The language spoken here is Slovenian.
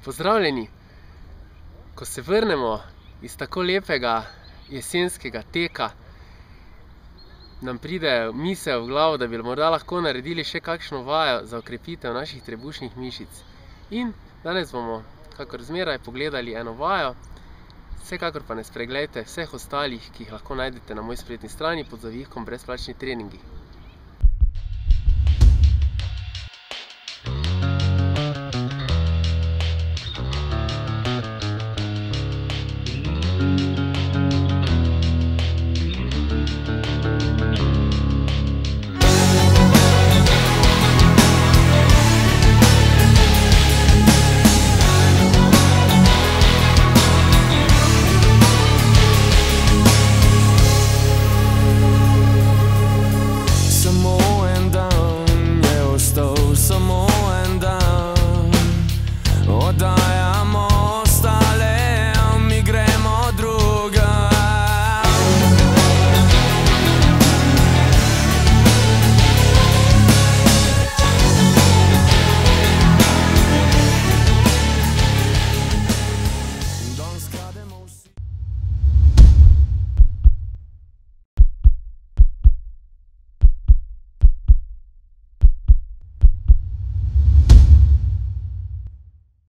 Pozdravljeni! Ko se vrnemo iz tako lepega jesenskega teka, nam pride misel v glavo, da bi morda lahko naredili še kakšno vajo za okrepitev naših trebušnih mišic. In danes bomo, kakor zmeraj, pogledali eno vajo, vsekakor pa ne spreglejte vseh ostalih, ki jih lahko najdete na moji spletni strani pod zavihkom Brezplačni treningi.